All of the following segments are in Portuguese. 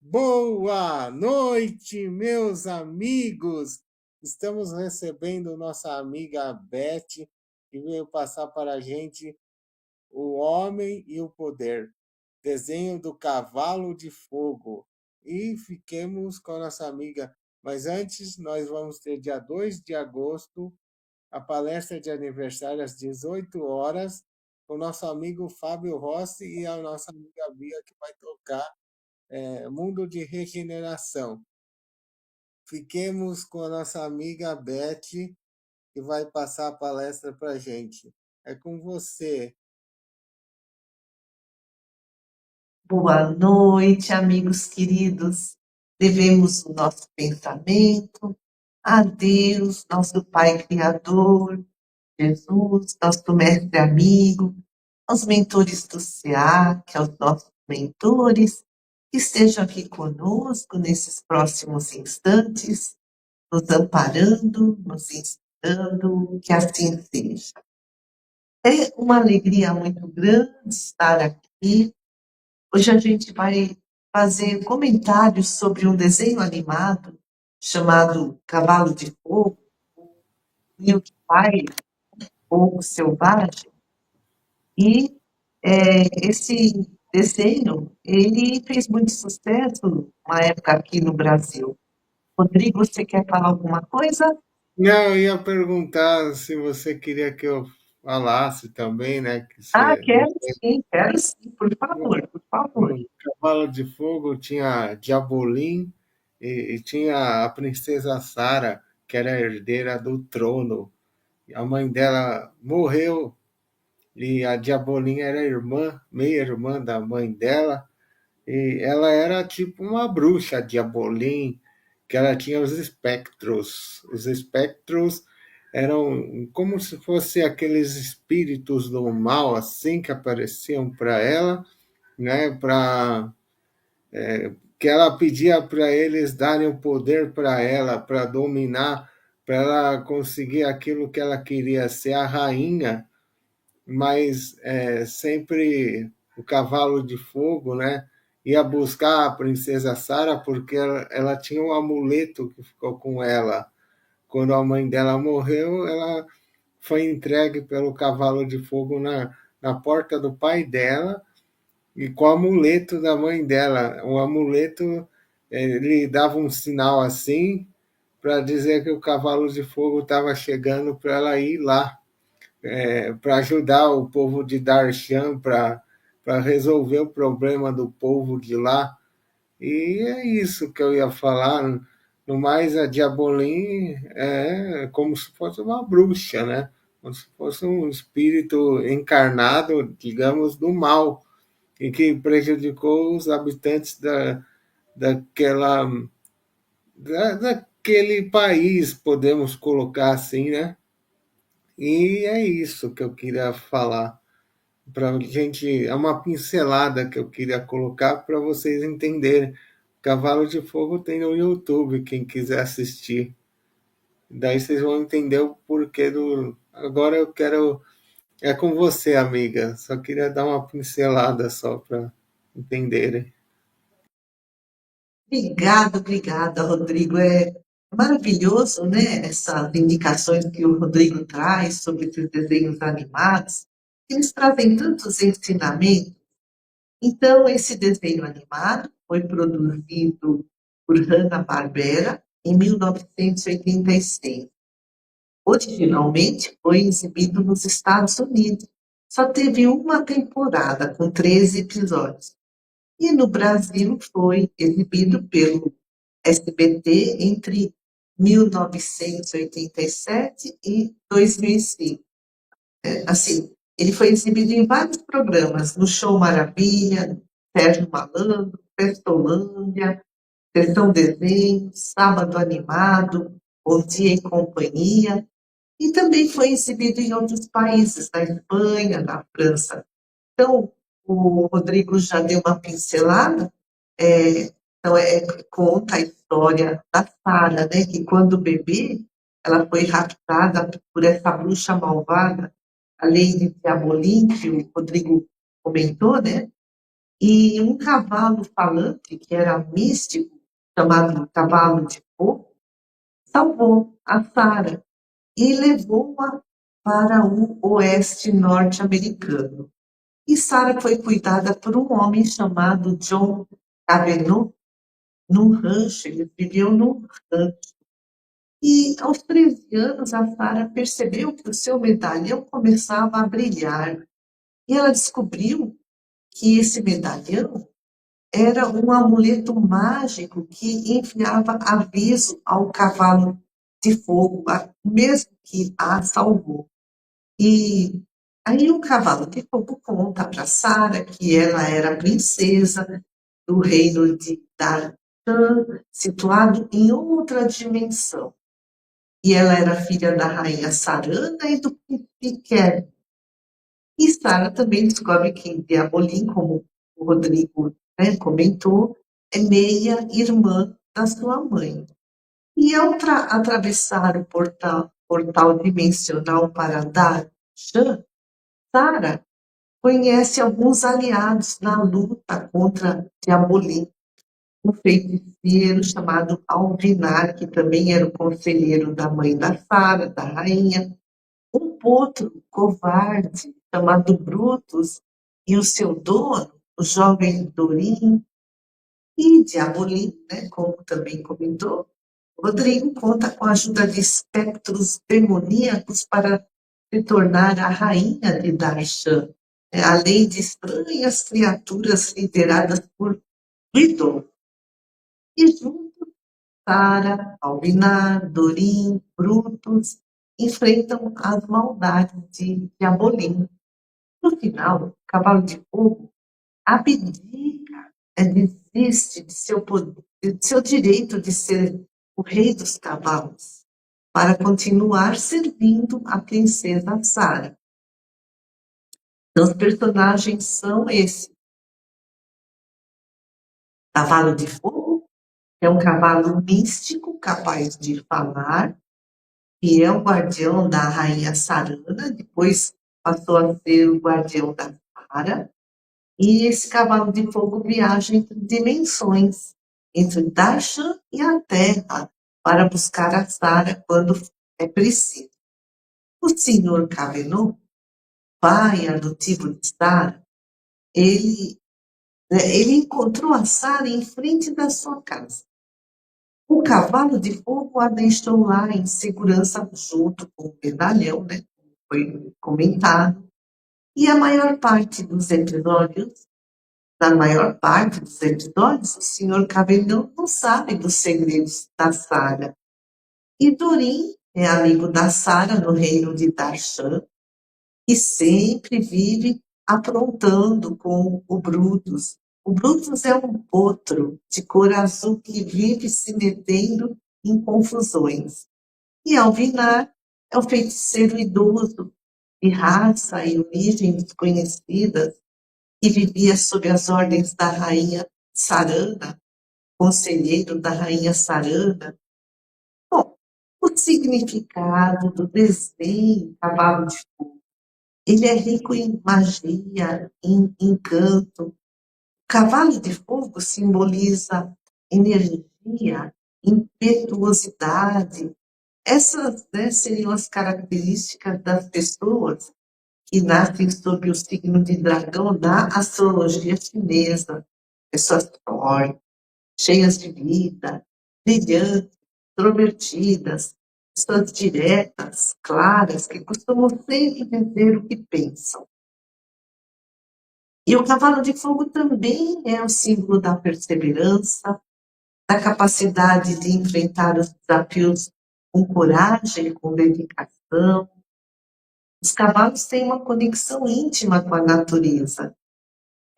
Boa noite, meus amigos! Estamos recebendo nossa amiga Beth, que veio passar para a gente O Homem e o Poder, desenho do Cavalo de Fogo. E fiquemos com a nossa amiga. Mas antes, nós vamos ter dia 2 de agosto, a palestra de aniversário às 18 horas, com o nosso amigo Fábio Rossi e a nossa amiga Bia, que vai tocar Mundo de Regeneração. Fiquemos com a nossa amiga Beth, que vai passar a palestra para a gente. É com você. Boa noite, amigos queridos. Devemos o nosso pensamento a Deus, nosso Pai Criador, Jesus, nosso mestre amigo, aos mentores do SEAC, aos nossos mentores, que estejam aqui conosco nesses próximos instantes, nos amparando, nos ensinando, que assim seja. É uma alegria muito grande estar aqui. Hoje a gente vai fazer comentários sobre um desenho animado chamado Cavalo de Fogo, e o Pai, Fogo Selvagem. E esse desenho, ele fez muito sucesso uma época aqui no Brasil. Rodrigo, você quer falar alguma coisa? Não, eu ia perguntar se você queria que eu falasse também, né? Que Ah, você, no quero sim, por favor, por favor. Cavalo de Fogo tinha Diabolim e tinha a princesa Sara, que era a herdeira do trono. A mãe dela morreu e a Diabolim era irmã, meia-irmã da mãe dela. E ela era tipo uma bruxa, a Diabolim, que ela tinha os espectros. Os espectros eram como se fossem aqueles espíritos do mal, assim, que apareciam para ela, né? Que ela pedia para eles darem o poder para ela, para dominar, para ela conseguir aquilo que ela queria, ser a rainha, mas sempre o cavalo de fogo, né? Ia buscar a princesa Sara porque ela tinha um amuleto que ficou com ela. Quando a mãe dela morreu, ela foi entregue pelo cavalo de fogo na porta do pai dela e com o amuleto da mãe dela. O amuleto ele dava um sinal assim para dizer que o cavalo de fogo estava chegando para ela ir lá para ajudar o povo de Darshan para resolver o problema do povo de lá. E é isso que eu ia falar. No mais, a Diabolim é como se fosse uma bruxa, né? Como se fosse um espírito encarnado, digamos, do mal, e que prejudicou os habitantes daquela, daquele país, podemos colocar assim, né? E é isso que eu queria falar. Para gente, é uma pincelada que eu queria colocar para vocês entenderem. Cavalo de Fogo tem no YouTube, quem quiser assistir. Daí vocês vão entender o porquê do. Agora eu quero. É com você, amiga. Só queria dar uma pincelada só para entenderem. Obrigada, Rodrigo. É maravilhoso, né? Essas indicações que o Rodrigo traz sobre esses desenhos animados, que nos trazem tantos ensinamentos. Então, esse desenho animado foi produzido por Hanna-Barbera em 1986. Originalmente foi exibido nos Estados Unidos. Só teve uma temporada, com 13 episódios. E no Brasil foi exibido pelo SBT entre 1987 e 2005. Assim, ele foi exibido em vários programas, no Show Maravilha, Sérgio Malandro, Festolândia, Sessão Desenho, Sábado Animado, Bom Dia e Companhia, e também foi exibido em outros países, na Espanha, na França. Então, o Rodrigo já deu uma pincelada, então conta a história da Sara, né, que quando bebê, ela foi raptada por essa bruxa malvada, a Lady Diabolim, que o Rodrigo comentou, né, E um cavalo falante, que era místico, chamado cavalo de fogo, salvou a Sara e levou-a para o oeste norte-americano. E Sara foi cuidada por um homem chamado John Cavanaugh, num rancho, eles viviam num rancho. E aos 13 anos, a Sara percebeu que o seu medalhão começava a brilhar. E ela descobriu que esse medalhão era um amuleto mágico que enviava aviso ao cavalo de fogo, mesmo que a salvou. E aí o cavalo de fogo conta para Sara que ela era princesa do reino de Darshan, situado em outra dimensão. E ela era filha da rainha Sarana e do príncipe Quer. E Sara também descobre que Diabolim, como o Rodrigo, né, comentou, é meia-irmã da sua mãe. E ao atravessar o portal dimensional para Darshan, Sara conhece alguns aliados na luta contra Diabolim, um feiticeiro chamado Alvinar, que também era o conselheiro da mãe da Sara, da rainha, um potro covarde chamado Brutus e o seu dono, o jovem Dorim, e Diabolim, né, como também comentou, Rodrigo conta com a ajuda de espectros demoníacos para se tornar a rainha de Darshan, né, além de estranhas criaturas lideradas por Guido. E juntos, Sara, Alvinar, Dorim, Brutus enfrentam as maldades de Diabolim. No final, o cavalo de fogo abdica, desiste de seu poder, de seu direito de ser o rei dos cavalos, para continuar servindo a princesa Sara. Então, os personagens são esse: cavalo de fogo, que é um cavalo místico capaz de falar, que é o guardião da rainha Sarana, depois passou a ser o guardião da Sara. E esse cavalo de fogo viaja entre dimensões, entre Darshan e a Terra, para buscar a Sara quando é preciso. O senhor Cavanaugh, pai adotivo de Sara, ele encontrou a Sara em frente da sua casa. O cavalo de fogo a deixou lá em segurança junto com o medalhão, né? Foi comentado. E a maior parte dos episódios, na maior parte dos episódios, o senhor Cavendão não sabe dos segredos da Sara. E Dorim é amigo da Sara no reino de Darshan e sempre vive aprontando com o Brutus. O Brutus é um potro de cor azul que vive se metendo em confusões. E Alvinar é um feiticeiro idoso, de raça e origem desconhecidas, que vivia sob as ordens da rainha Sarana, conselheiro da rainha Sarana. Bom, o significado do desenho Cavalo de Fogo, ele é rico em magia, em encanto. O cavalo de fogo simboliza energia, impetuosidade. Essas, né, seriam as características das pessoas que nascem sob o signo de dragão da astrologia chinesa. Pessoas fortes, cheias de vida, brilhantes, extrovertidas, pessoas diretas, claras, que costumam sempre dizer o que pensam. E o cavalo de fogo também é o símbolo da perseverança, da capacidade de enfrentar os desafios com coragem, com dedicação. Os cavalos têm uma conexão íntima com a natureza.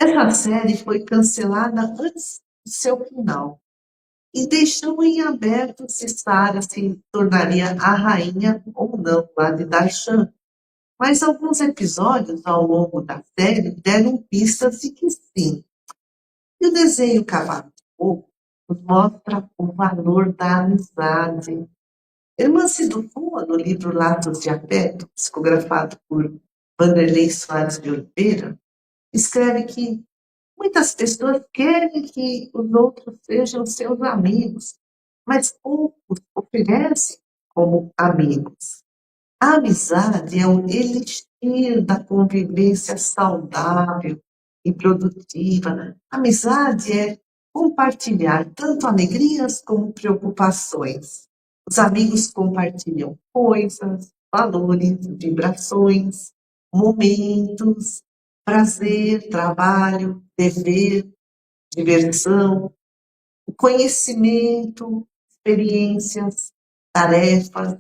Essa série foi cancelada antes do seu final e deixou em aberto se Sara se tornaria a rainha ou não lá de Darshan. Mas alguns episódios ao longo da série deram pistas de que sim. E o desenho Cavalo de Fogo nos mostra o valor da amizade. Irmã Cidufua, no livro Laços de Afeto, psicografado por Vanderlei Soares de Oliveira, escreve que Muitas pessoas querem que os outros sejam seus amigos, mas poucos oferecem como amigos. A amizade é o elixir da convivência saudável e produtiva. A amizade é compartilhar tanto alegrias como preocupações. Os amigos compartilham coisas, valores, vibrações, momentos, prazer, trabalho, dever, diversão, conhecimento, experiências, tarefas,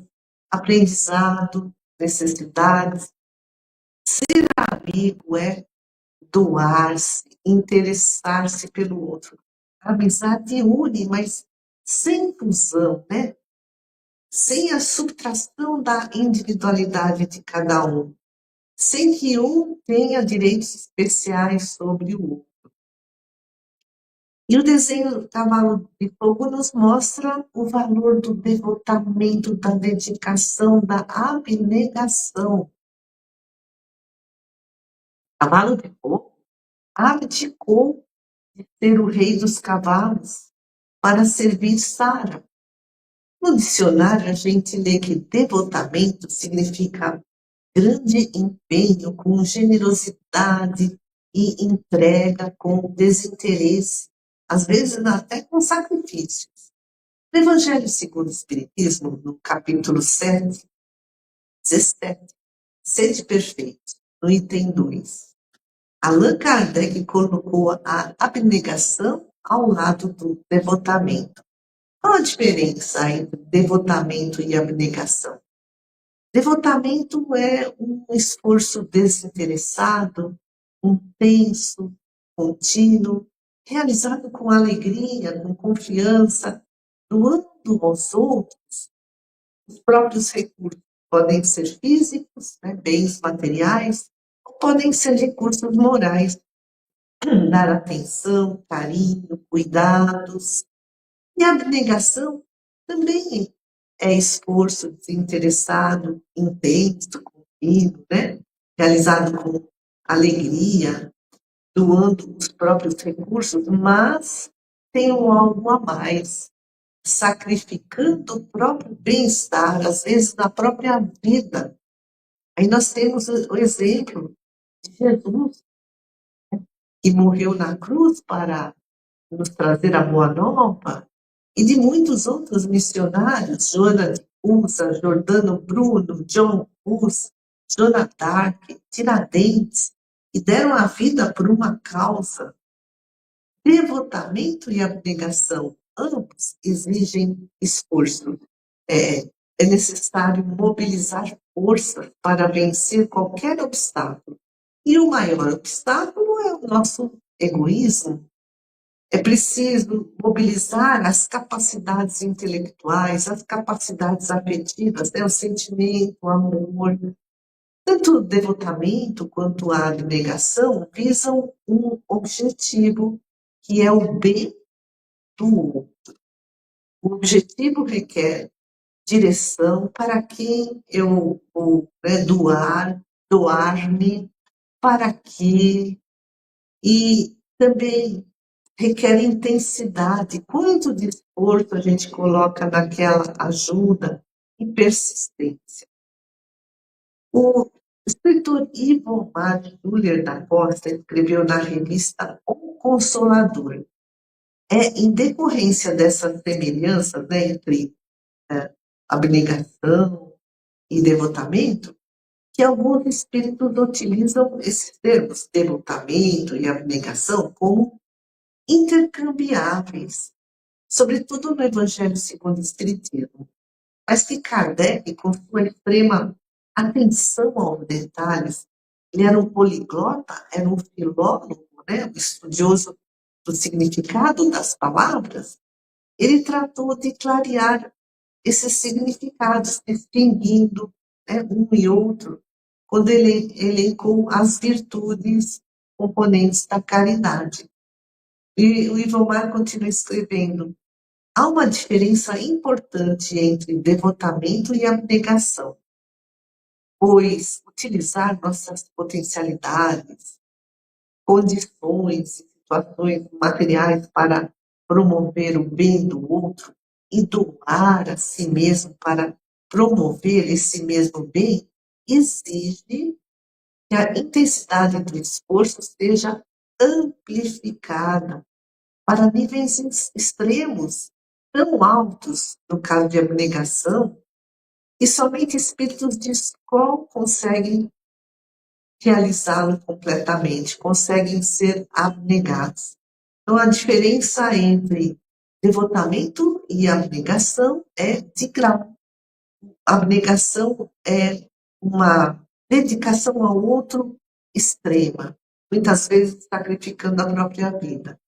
aprendizado, necessidades. Amigo é doar-se, interessar-se pelo outro. A amizade une, mas sem fusão, né? Sem a subtração da individualidade de cada um, sem que um tenha direitos especiais sobre o outro. E o desenho do cavalo de fogo nos mostra o valor do devotamento, da dedicação, da abnegação. Cavalo de fogo abdicou de ser o rei dos cavalos para servir Sara. No dicionário, a gente lê que devotamento significa grande empenho com generosidade e entrega com desinteresse, às vezes até com sacrifícios. No Evangelho segundo o Espiritismo, no capítulo 7, 17, sede perfeito, no item 2, Allan Kardec colocou a abnegação ao lado do devotamento. Qual a diferença entre devotamento e abnegação? Devotamento é um esforço desinteressado, intenso, contínuo, realizado com alegria, com confiança, doando aos outros os próprios recursos. Podem ser físicos, né, bens materiais, ou podem ser recursos morais, dar atenção, carinho, cuidados. E a abnegação também é esforço desinteressado, intenso, contínuo, né? Realizado com alegria, doando os próprios recursos, mas tem um algo a mais, sacrificando o próprio bem-estar, às vezes na própria vida. Aí nós temos o exemplo de Jesus, que morreu na cruz para nos trazer a boa nova, e de muitos outros missionários, Joana de Cusa, Jordano Bruno, John Hus, Joana d'Arc, Tiradentes, que deram a vida por uma causa. Devotamento e abnegação, ambos exigem esforço. É necessário mobilizar força para vencer qualquer obstáculo. E o maior obstáculo é o nosso egoísmo. É preciso mobilizar as capacidades intelectuais, as capacidades afetivas, né? O sentimento, o amor. Tanto o devotamento quanto a abnegação visam um objetivo, que é o bem do outro. O objetivo requer direção para quem eu vou, né, doar-me, para quê, e também requer intensidade. Quanto de esforço a gente coloca naquela ajuda e persistência. O escritor Ivomar Júlia da Costa escreveu na revista O Consolador. É em decorrência dessas semelhanças, né, entre abnegação e devotamento, que alguns espíritos utilizam esses termos, devotamento e abnegação, como intercambiáveis, sobretudo no Evangelho segundo o Espiritismo. Mas que Kardec, com sua extrema atenção aos detalhes, ele era um poliglota, era um filólogo, né, um estudioso do significado das palavras, ele tratou de clarear esses significados, distinguindo, né, um e outro, quando ele elencou as virtudes componentes da caridade. E o Ivomar continua escrevendo: há uma diferença importante entre devotamento e abnegação, pois utilizar nossas potencialidades, condições e situações materiais para promover o bem do outro e doar a si mesmo para promover esse mesmo bem, exige que a intensidade do esforço seja amplificada para níveis extremos, tão altos, no caso de abnegação, que somente espíritos de escola conseguem realizá-lo completamente, conseguem ser abnegados. Então, a diferença entre devotamento e abnegação é de grau. A abnegação é uma dedicação ao outro extrema, muitas vezes sacrificando a própria vida.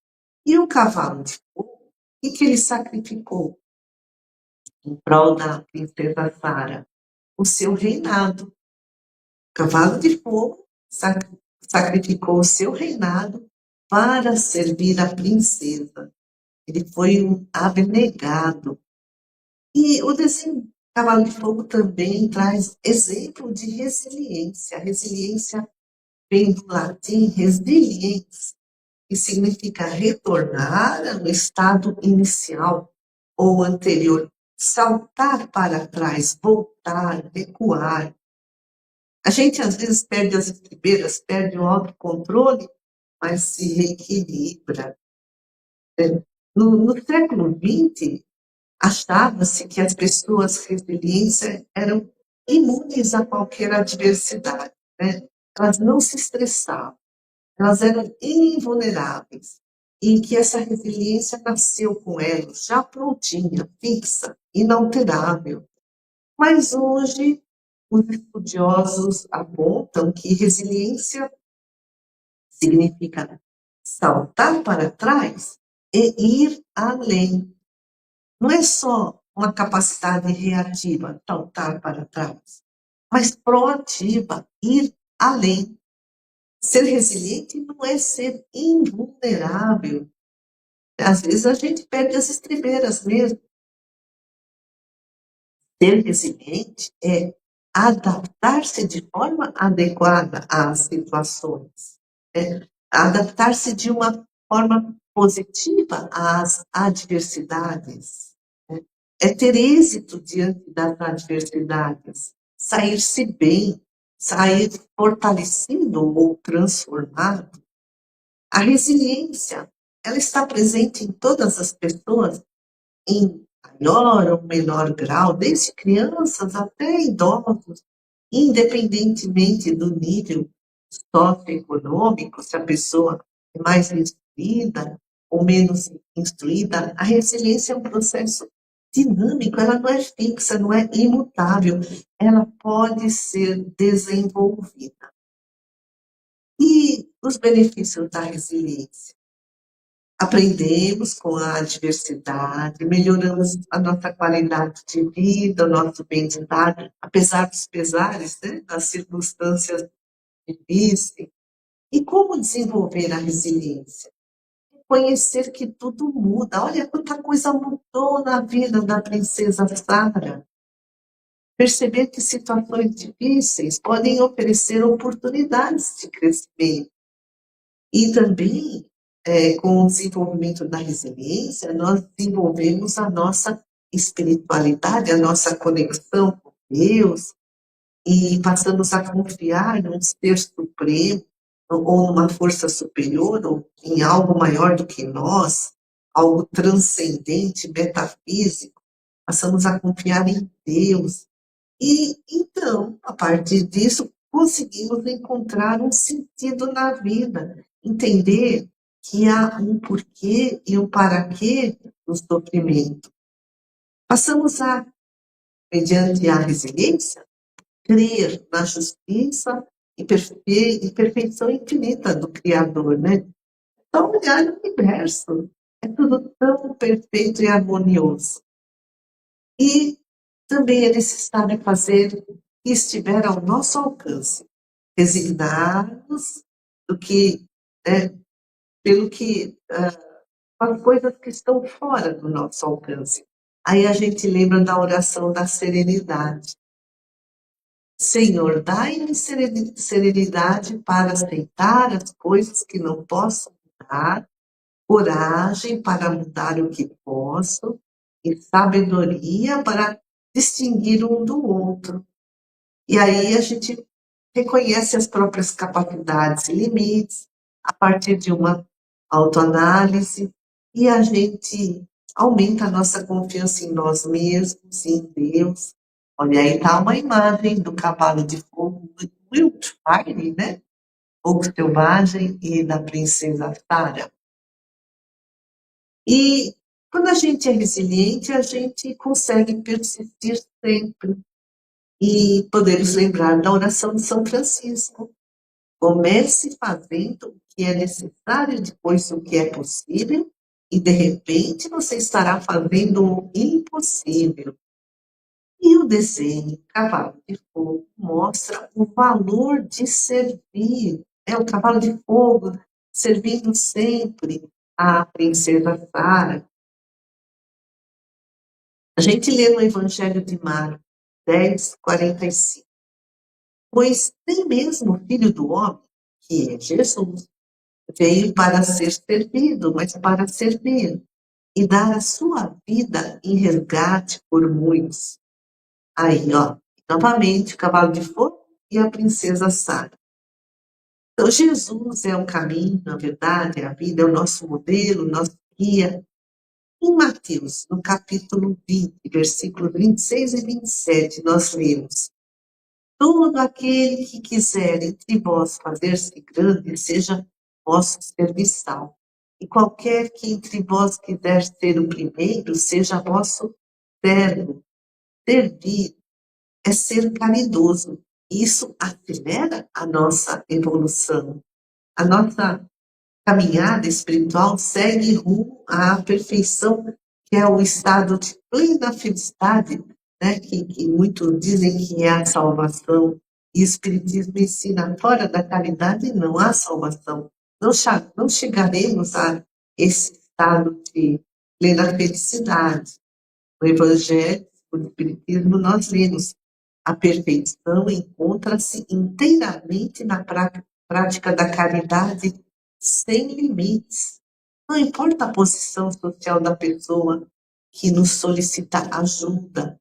E o cavalo de fogo, o que ele sacrificou em prol da princesa Sara? O seu reinado. O cavalo de fogo sacrificou o seu reinado para servir a princesa. Ele foi um abnegado. E o desenho Cavalo de Fogo também traz exemplo de resiliência. Resiliência vem do latim resiliens, que significa retornar ao estado inicial ou anterior, saltar para trás, voltar, recuar. A gente às vezes perde as estribeiras, perde o autocontrole, mas se reequilibra. No século XX, achava-se que as pessoas resilientes eram imunes a qualquer adversidade, né? Elas não se estressavam, elas eram invulneráveis, e que essa resiliência nasceu com elas, já prontinha, fixa, inalterável. Mas hoje, os estudiosos apontam que resiliência significa saltar para trás e ir além. Não é só uma capacidade reativa, saltar para trás, mas proativa, ir além. Ser resiliente não é ser invulnerável. Às vezes a gente perde as estribeiras mesmo. Ser resiliente é adaptar-se de forma adequada às situações, adaptar-se de uma forma positiva às adversidades, é ter êxito diante das adversidades, sair-se bem, sair fortalecido ou transformado. A resiliência, ela está presente em todas as pessoas, em maior ou menor grau, desde crianças até idosos, independentemente do nível socioeconômico, se a pessoa é mais instruída ou menos instruída, a resiliência é um processo dinâmico, ela não é fixa, não é imutável, ela pode ser desenvolvida. E os benefícios da resiliência? Aprendemos com a adversidade, melhoramos a nossa qualidade de vida, o nosso bem-estar, apesar dos pesares, né, das circunstâncias difíceis. E como desenvolver a resiliência? Conhecer que tudo muda. Olha quanta coisa mudou na vida da princesa Sara. Perceber que situações difíceis podem oferecer oportunidades de crescimento. E também, com o desenvolvimento da resiliência, nós desenvolvemos a nossa espiritualidade, a nossa conexão com Deus, e passamos a confiar num ser supremo, ou numa força superior, ou em algo maior do que nós, algo transcendente, metafísico. Passamos a confiar em Deus. E, então, a partir disso, conseguimos encontrar um sentido na vida, entender que há um porquê e um para quê no sofrimento. Passamos a, mediante a resiliência, crer na justiça e perfeição infinita do Criador, né? Então, olhar o universo, é tudo tão perfeito e harmonioso. E também é necessário fazer o que estiver ao nosso alcance, resignar-nos do que, pelo que, as coisas que estão fora do nosso alcance. Aí a gente lembra da oração da serenidade. Senhor, dai-me serenidade para aceitar as coisas que não posso mudar coragem para mudar o que posso e sabedoria para distinguir um do outro. E aí a gente reconhece as próprias capacidades e limites a partir de uma autoanálise e a gente aumenta a nossa confiança em nós mesmos e em Deus. Olha, aí está uma imagem do cavalo de fogo do Wildfire, né? Fogo Selvagem e da princesa Sarah. E quando a gente é resiliente, a gente consegue persistir sempre. E podemos lembrar da oração de São Francisco. Comece fazendo o que é necessário, depois o que é possível, e de repente você estará fazendo o impossível. E o desenho Cavalo de Fogo mostra o valor de servir. É o cavalo de fogo servindo sempre a princesa Sara. A gente lê no Evangelho de Marcos 10:45. Pois nem mesmo o Filho do Homem, que é Jesus, veio para ser servido, mas para servir e dar a sua vida em resgate por muitos. Aí, ó, novamente, o cavalo de fogo e a princesa Sara. Então, Jesus é o caminho, a verdade, a vida, é o nosso modelo, o nosso guia. Em Mateus, no capítulo 20, versículos 26 e 27, nós lemos: todo aquele que quiser entre vós fazer-se grande, seja vosso serviçal. E qualquer que entre vós quiser ser o primeiro, seja vosso servo. Servir é ser caridoso. Isso acelera a nossa evolução. A nossa caminhada espiritual segue rumo à perfeição, que é o estado de plena felicidade, né? que muitos dizem que é a salvação. E o Espiritismo ensina, fora da caridade não há salvação. Não chegaremos a esse estado de plena felicidade. No Evangelho, no Espiritismo, nós lemos: a perfeição encontra-se inteiramente na prática da caridade sem limites. Não importa a posição social da pessoa que nos solicita ajuda.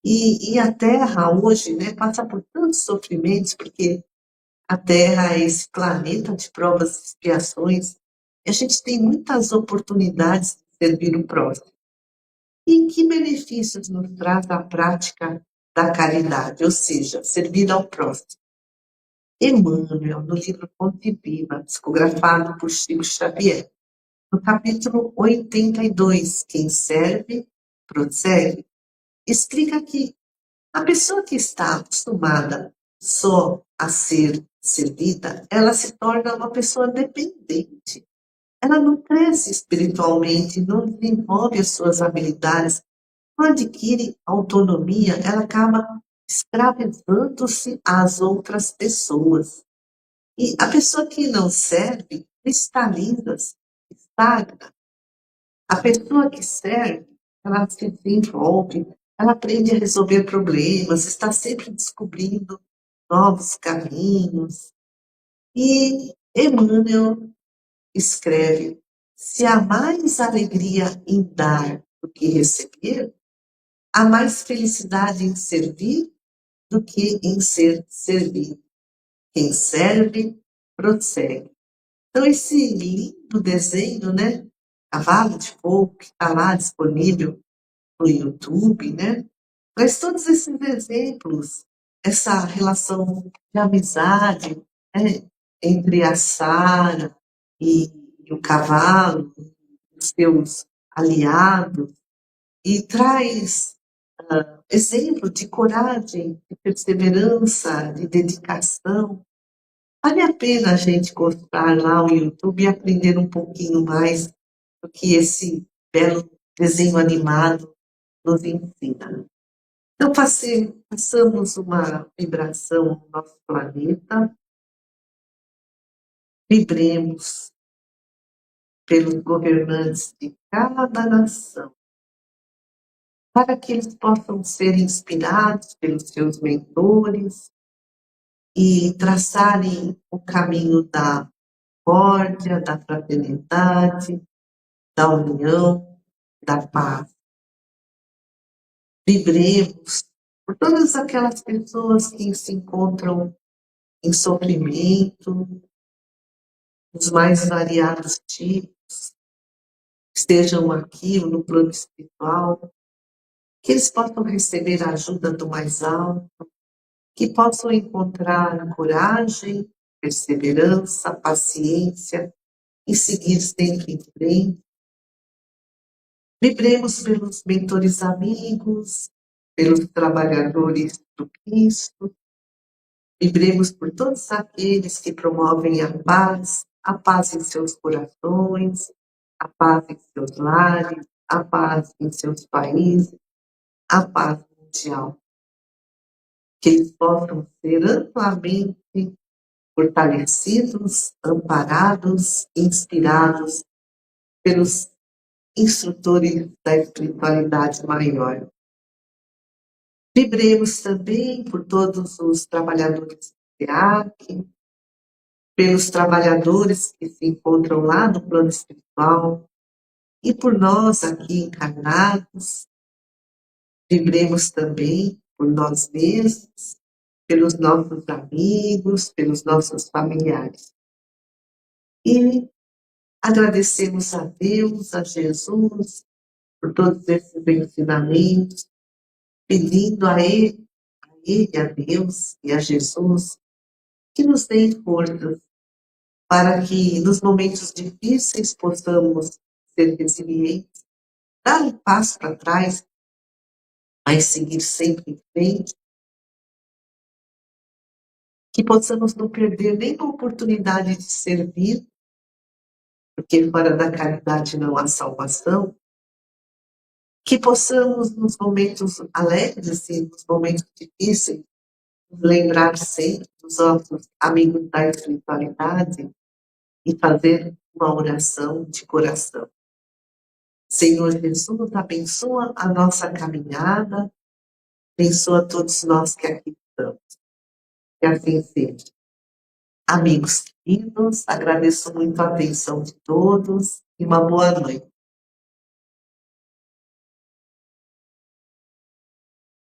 E a Terra hoje, né, passa por tantos sofrimentos, porque a Terra é esse planeta de provas e expiações, e a gente tem muitas oportunidades de servir o próximo. E que benefícios nos traz a prática da caridade, ou seja, servir ao próximo? Emmanuel, no livro Fonte Viva, psicografado por Chico Xavier, no capítulo 82, quem serve, prossegue, explica que a pessoa que está acostumada só a ser servida, ela se torna uma pessoa dependente. Ela não cresce espiritualmente, não desenvolve as suas habilidades, não adquire autonomia, ela acaba escravizando-se às outras pessoas. E a pessoa que não serve cristaliza-se, estagna. A pessoa que serve, ela se desenvolve, ela aprende a resolver problemas, está sempre descobrindo novos caminhos. E Emmanuel escreve: se há mais alegria em dar do que receber, há mais felicidade em servir do que em ser servido. Quem serve, prossegue. Então, esse lindo desenho, né? Cavalo de Fogo, que está lá disponível no YouTube, né? Traz todos esses exemplos, essa relação de amizade, né? Entre a Sara e o cavalo, os seus aliados, e traz exemplo de coragem, de perseverança, de dedicação. Vale a pena a gente gostar lá o YouTube e aprender um pouquinho mais do que esse belo desenho animado nos ensina. Então, passamos uma vibração no nosso planeta, vibremos pelos governantes de cada nação, para que eles possam ser inspirados pelos seus mentores e traçarem o caminho da concórdia, da fraternidade, da união, da paz. Vibremos por todas aquelas pessoas que se encontram em sofrimento, dos mais variados tipos, estejam aqui ou no plano espiritual, que eles possam receber a ajuda do mais alto, que possam encontrar coragem, perseverança, paciência e seguir sempre em frente. Vibremos pelos mentores amigos, pelos trabalhadores do Cristo, vibremos por todos aqueles que promovem a paz em seus corações, a paz em seus lares, a paz em seus países, a paz mundial. Que eles possam ser amplamente fortalecidos, amparados, inspirados pelos instrutores da espiritualidade maior. Vibremos também por todos os trabalhadores do SEAC, pelos trabalhadores que se encontram lá no plano espiritual e por nós aqui encarnados. Vibremos também por nós mesmos, pelos nossos amigos, pelos nossos familiares. E agradecemos a Deus, a Jesus, por todos esses ensinamentos, pedindo a Ele, a Deus e a Jesus, que nos deem forças para que nos momentos difíceis possamos ser resilientes, dar um passo para trás, mas seguir sempre em frente, que possamos não perder nenhuma oportunidade de servir, porque fora da caridade não há salvação, que possamos nos momentos alegres e nos momentos difíceis nos lembrar sempre dos nossos amigos da espiritualidade e fazer uma oração de coração. Senhor Jesus, abençoa a nossa caminhada, abençoa todos nós que aqui estamos. Que assim seja. Amigos queridos, agradeço muito a atenção de todos e uma boa noite.